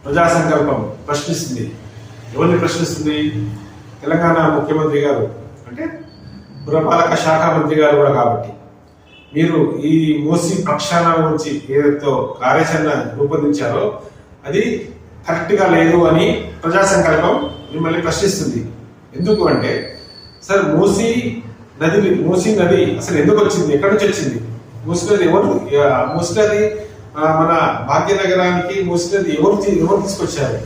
ప్రజా సంకల్పం ప్రశ్నిస్తుంది. ఎవరిని ప్రశ్నిస్తుంది? తెలంగాణ ముఖ్యమంత్రి గారు, అంటే పురపాలక శాఖ మంత్రి గారు కూడా. కాబట్టి మీరు ఈ మూసీ ప్రక్షాళన గురించి ఏదైతే కార్యాచరణ రూపొందించారో అది కరెక్ట్గా లేదు అని ప్రజా సంకల్పం మిమ్మల్ని ప్రశ్నిస్తుంది. ఎందుకు అంటే, సార్ మూసీ నది అసలు ఎందుకు వచ్చింది? ఎక్కడి నుంచి వచ్చింది? మూసీ నది మూసీ నది మన భాగ్యనగరానికి మూసీ నది ఎవరు తీసుకొచ్చారు?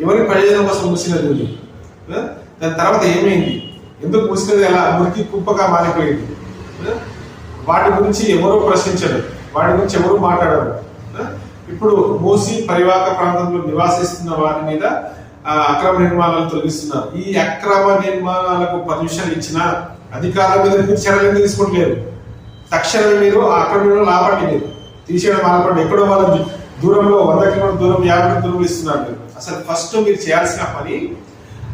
ఎవరి ప్రయోజనం కోసం మూసీ నది ఉంది? దాని తర్వాత ఏమైంది? ఎందుకు మూసీ నది అలా మురికి కుప్పగా మారిపోయింది? వాటి గురించి ఎవరో ప్రశ్నించరు, వాటి గురించి ఎవరు మాట్లాడరు. ఇప్పుడు మూసీ పరివాహక ప్రాంతంలో నివాసిస్తున్న వారి మీద అక్రమ నిర్మాణాలు తొలగిస్తున్నారు. ఈ అక్రమ నిర్మాణాలకు పర్మిషన్ ఇచ్చిన అధికారుల మీద మీరు చర్యలు తీసుకోవట్లేదు. తక్షణమే మీరు ఆ అక్రమ నిర్మాణాలు ఆపండి, మీరు తీసేయడం ఆపండి. ఎక్కడో వాళ్ళ దూరంలో 100 కిలోమీటర్ల దూరం 50 కిలోమీటర్ల దూరం ఇస్తున్నారు మీరు. అసలు ఫస్ట్ మీరు చేయాల్సిన పని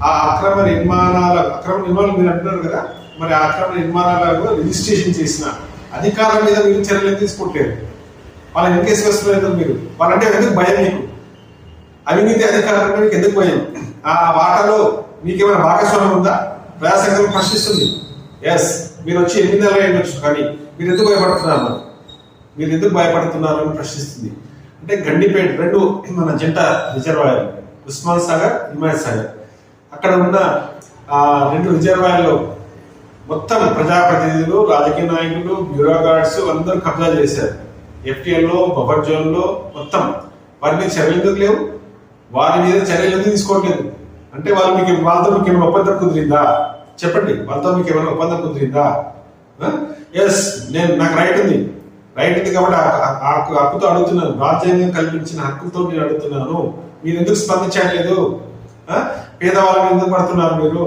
ఆ అక్రమ నిర్మాణాలు మీరు అంటున్నారు కదా, మరి ఆ అక్రమ నిర్మాణాలను రిజిస్ట్రేషన్ చేసిన అధికారుల మీద మీరు చర్యలు తీసుకోవట్లేదు. వాళ్ళని ఎంకేసి వస్తున్నారు మీరు. వాళ్ళంటే ఎందుకు భయం? మీకు అవినీతి అధికారుల మీకు ఎందుకు భయం? ఆ వాటాలో మీకేమైనా భాగస్వామ్యం ఉందా? ప్రజాసంఘం ప్రశ్నిస్తుంది. ఎస్, మీరు వచ్చి 8 నెలలు అయ్యొచ్చు, కానీ మీరు ఎందుకు భయపడుతున్నారు అని ప్రశ్నిస్తుంది. అంటే గండిపేట 2 మన జంట రిజర్వాయర్లు, ఉస్మాన్ సాగర్, హిమాయత్ సాగర్, అక్కడ ఉన్న 2 రిజర్వాయర్లు మొత్తం ప్రజాప్రతినిధులు, రాజకీయ నాయకులు, బ్యూరోక్రాట్స్ అందరూ కబ్జా చేశారు. ఎఫ్టీఎల్లో, బఫర్ జోన్లో మొత్తం. వారి మీద చర్యలు ఎందుకు లేవు? వారి మీద చర్యలు ఎందుకు తీసుకోవట్లేదు? అంటే వాళ్ళతో మీకు ఏమైనా ఒప్పందం కుదిరిందా? చెప్పండి, వాళ్ళతో మీకు ఏమైనా ఒప్పందం కుదిరిందా? ఎస్, నాకు రైట్ ఉంది కాబట్టి హక్కుతో అడుగుతున్నాను. రాజ్యాంగం కల్పించిన హక్కుతో నేను అడుగుతున్నాను. మీరు ఎందుకు స్పందించట్లేదు? పేదవాళ్ళని ఎందుకు పడుతున్నారు మీరు?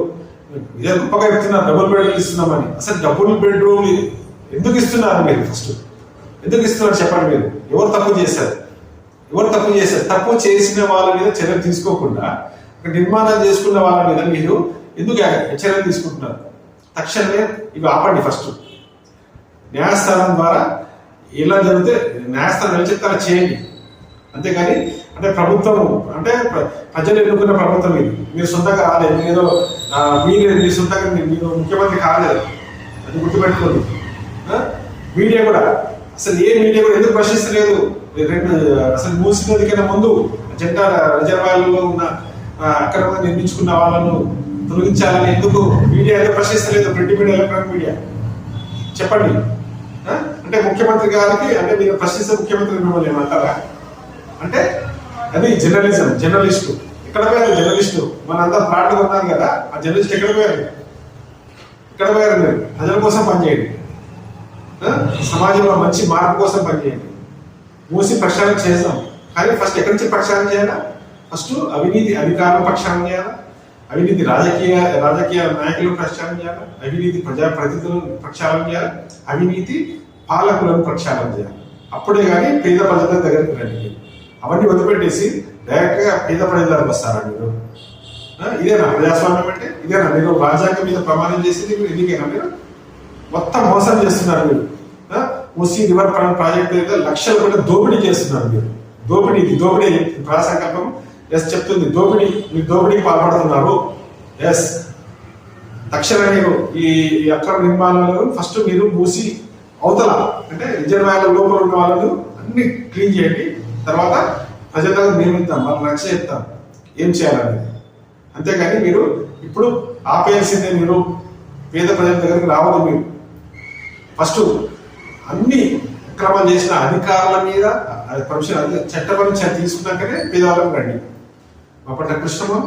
ఇదే గొప్పగా చెప్తున్నారు డబుల్ బెడ్రూమ్ ఇస్తున్నామని. అసలు డబుల్ బెడ్రూమ్ ఎందుకు ఇస్తున్నారు మీరు? ఫస్ట్ ఎందుకు ఇస్తున్నారు చెప్పండి. మీరు ఎవరు తప్పు చేశారు? తప్పు చేసిన వాళ్ళ మీద చర్యలు తీసుకోకుండా నిర్మాణం చేసుకున్న వాళ్ళ మీద మీరు ఎందుకు చర్యలు తీసుకుంటున్నారు? తక్షణమే ఇవి ఆపండి. ఫస్ట్ న్యాయస్థానం ద్వారా ఇలా జరిగితే న్యాయస్థానం ఏం చెప్తారో చేయండి. అంతేగాని అంటే ప్రభుత్వం అంటే ప్రజలు ఎన్నుకున్న ప్రభుత్వం ఇది. మీరు సొంతంగా రాలేదు, మీరు సొంతంగా మీరు ముఖ్యమంత్రి కాలేదు, అది గుర్తుపెట్టుకోండి. మీడియా కూడా అసలు మీడియా కూడా ఎందుకు ప్రశ్నిస్తలేదు? అసలు మూసీ నది కన్నా ముందు జంట రిజర్వాయర్లలో ఉన్న అక్రమంగా నిర్మించుకున్న వాళ్ళను తొలగించాలని ఎందుకు మీడియా ఎందుకు ప్రశ్నిస్తలేదు? ప్రింట్ మీడియా, ఎలక్ట్రానిక్ మీడియా చెప్పండి. అంటే ముఖ్యమంత్రి గారికి అంటే మీరు ప్రశ్నిస్తే ముఖ్యమంత్రి మిమ్మల్ని ఏమంటారా? అంటే అది జర్నలిస్టు ఎక్కడ పోయారు? జర్నలిస్టు మనంతా ఫ్లాట్లు ఉన్నారు కదా, ఆ జర్నలిస్ట్ ఎక్కడ పోయారు? మీరు ప్రజల కోసం పనిచేయండి, సమాజంలో మంచి మార్పు కోసం పనిచేయండి. మూసి ప్రక్షాళన చేద్దాం, కానీ ఫస్ట్ ఎక్కడి నుంచి ప్రక్షాళన చేయాలా? ఫస్ట్ అవినీతి అధికారుల ప్రక్షాళన చేయాలా, అవినీతి రాజకీయ నాయకులను ప్రక్షాళన చేయాలి, అవినీతి ప్రజాప్రతినిధులను ప్రక్షాళన చేయాలి, అవినీతి పాలకులను ప్రక్షాళన చేయాలి. అప్పుడే కానీ పేద ప్రజల దగ్గరికి రండి. అవన్నీ వదిలిపెట్టేసి డైరెక్ట్ గా పేద ప్రజలకు వస్తారా మీరు? ఇదేనా ప్రజాస్వామ్యం అంటే? ఇదేనా మీరు రాజ్యాంగం మీద ప్రమాణం చేసేది? మీరు ఎందుకేనా? మీరు మొత్తం మోసం చేస్తున్నారు. మీరు మూసీ రివర్ ప్రాజెక్ట్ అయితే లక్షల కోట్ల దోపిడీ చేస్తున్నారు. మీరు దోపిడీ ప్రజాసంకల్పం ఎస్ చెప్తుంది. మీరు దోపిడీకి పాల్పడుతున్నారు. ఎస్, తక్షణమే మీరు ఈ అక్రమ నిర్మాణాలను ఫస్ట్ మీరు మూసి అవతల అంటే రిజర్వాయర్ల లోపల ఉన్న వాళ్ళను అన్ని క్లీన్ చేయండి. తర్వాత ప్రజలకు నియమిద్దాం, వాళ్ళని రక్ష చెప్తాం ఏం చేయాలనేది. అంతేగాని మీరు ఇప్పుడు ఆపేయాల్సిందే. మీరు పేద ప్రజల దగ్గరికి రావద్దు. మీరు ఫస్ట్ అన్ని అక్రమాలు చేసిన అధికారుల మీద చట్టపరమైన చర్య తీసుకున్నాకనే పేదవాళ్ళకి రండి. మా పట్ల కృష్ణమా